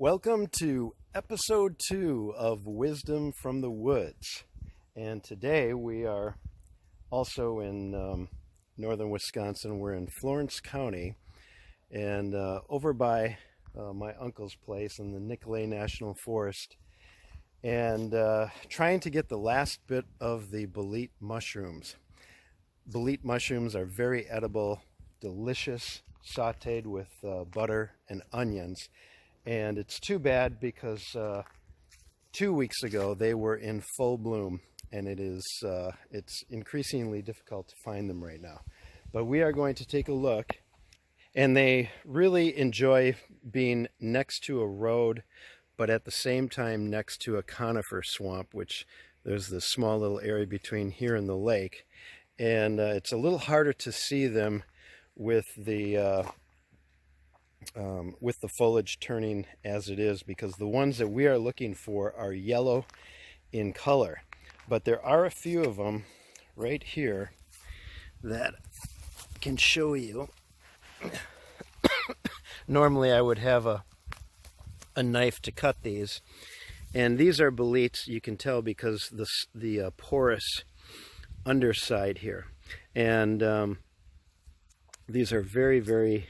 Welcome to episode 2 of Wisdom from the Woods. And today we are also in northern Wisconsin. We're in Florence County and over by my uncle's place in the Nicolet National Forest, and trying to get the last bit of the bolete mushrooms. Bolete mushrooms are very edible, delicious, sauteed with butter and onions. And it's too bad because 2 weeks ago they were in full bloom, and it's increasingly difficult to find them right now. But we are going to take a look, and they really enjoy being next to a road, but at the same time next to a conifer swamp, which there's this small little area between here and the lake, and it's a little harder to see them with the foliage turning as it is, because the ones that we are looking for are yellow in color. But there are a few of them right here that I can show you. Normally I would have a knife to cut these, and these are boletes. You can tell because the porous underside here, and these are very, very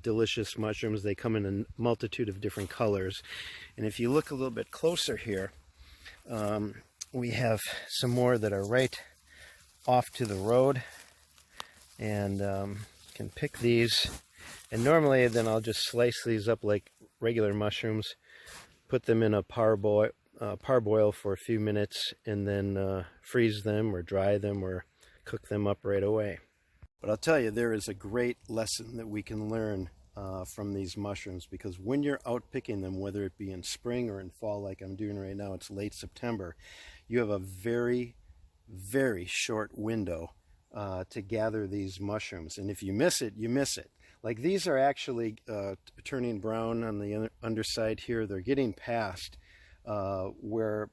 delicious mushrooms. They come in a multitude of different colors, and if you look a little bit closer here, we have some more that are right off to the road, and can pick these. And normally then I'll just slice these up like regular mushrooms, put them in a parboil for a few minutes, and then freeze them or dry them or cook them up right away. But I'll tell you, there is a great lesson that we can learn from these mushrooms, because when you're out picking them, whether it be in spring or in fall like I'm doing right now, it's late September, you have a very, very short window to gather these mushrooms. And if you miss it, you miss it. Like these are actually turning brown on the underside here. They're getting past where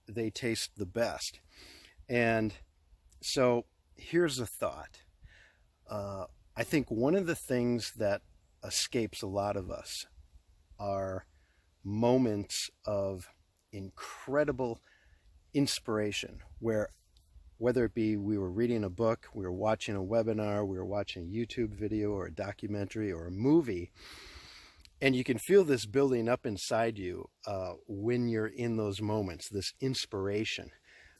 they taste the best. And so here's a thought. I think one of the things that escapes a lot of us are moments of incredible inspiration, where whether it be we were reading a book, we were watching a webinar, we were watching a YouTube video or a documentary or a movie, and you can feel this building up inside you when you're in those moments, this inspiration.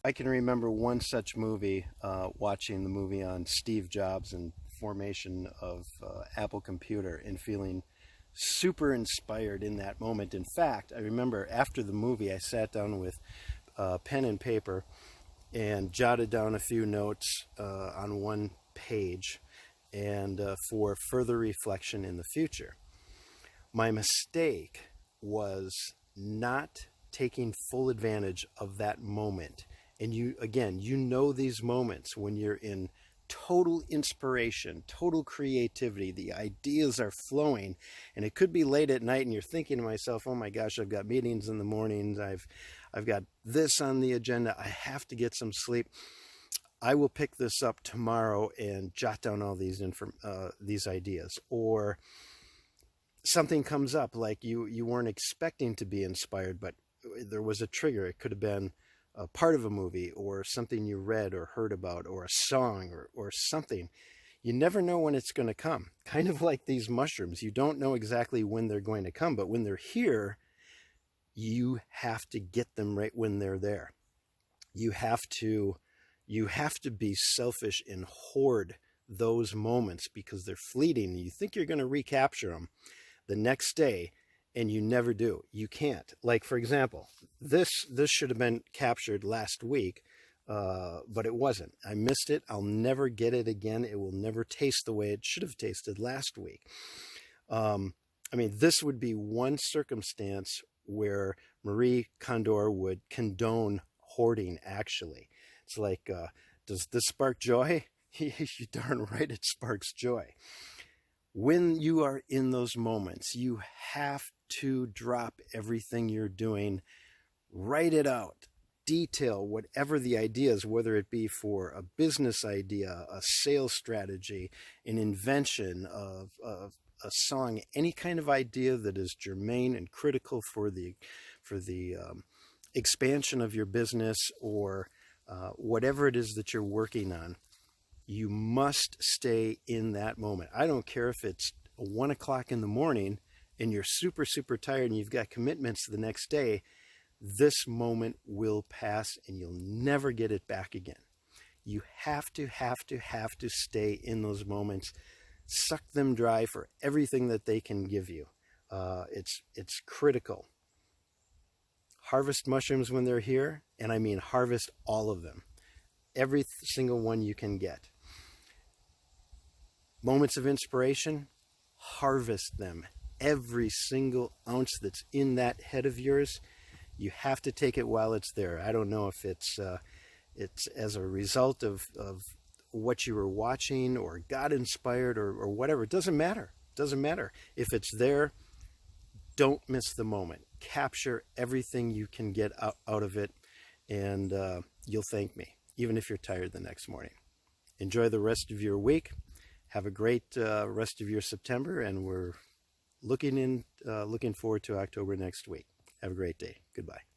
I can remember one such movie, watching the movie on Steve Jobs and formation of Apple Computer, and feeling super inspired in that moment. In fact, I remember after the movie, I sat down with pen and paper and jotted down a few notes on one page, and for further reflection in the future. My mistake was not taking full advantage of that moment. And you know these moments when you're in total inspiration, total creativity, the ideas are flowing, and it could be late at night and you're thinking to myself, oh my gosh, I've got meetings in the mornings, I've got this on the agenda, I have to get some sleep. I will pick this up tomorrow and jot down all these ideas. Or something comes up, like you weren't expecting to be inspired, but there was a trigger. It could have been a part of a movie, or something you read or heard about, or a song, or something. You never know when it's going to come. Kind of like these mushrooms. You don't know exactly when they're going to come, but when they're here, you have to get them right when they're there. You have to be selfish and hoard those moments, because they're fleeting. You think you're going to recapture them the next day, and you never do. You can't. Like, for example, this should have been captured last week, but it wasn't. I missed it. I'll never get it again. It will never taste the way it should have tasted last week. I mean, this would be one circumstance where Marie Kondo would condone hoarding, actually. It's like, does this spark joy? You darn right it sparks joy. When you are in those moments, you have to drop everything you're doing, write it out, detail whatever the idea is, whether it be for a business idea, a sales strategy, an invention of a song, any kind of idea that is germane and critical for the expansion of your business, or whatever it is that you're working on, you must stay in that moment. I don't care if it's 1 o'clock in the morning and you're super, super tired and you've got commitments the next day. This moment will pass and you'll never get it back again. You have to stay in those moments. Suck them dry for everything that they can give you. It's critical. Harvest mushrooms when they're here, and I mean harvest all of them. Every single one you can get. Moments of inspiration, harvest them. Every single ounce that's in that head of yours, you have to take it while it's there. I don't know if it's as a result of what you were watching, or got inspired, or whatever. It doesn't matter. It doesn't matter. If it's there, don't miss the moment. Capture everything you can get out of it, and you'll thank me, even if you're tired the next morning. Enjoy the rest of your week. Have a great rest of your September, and we're looking forward to October next week. Have a great day. Goodbye.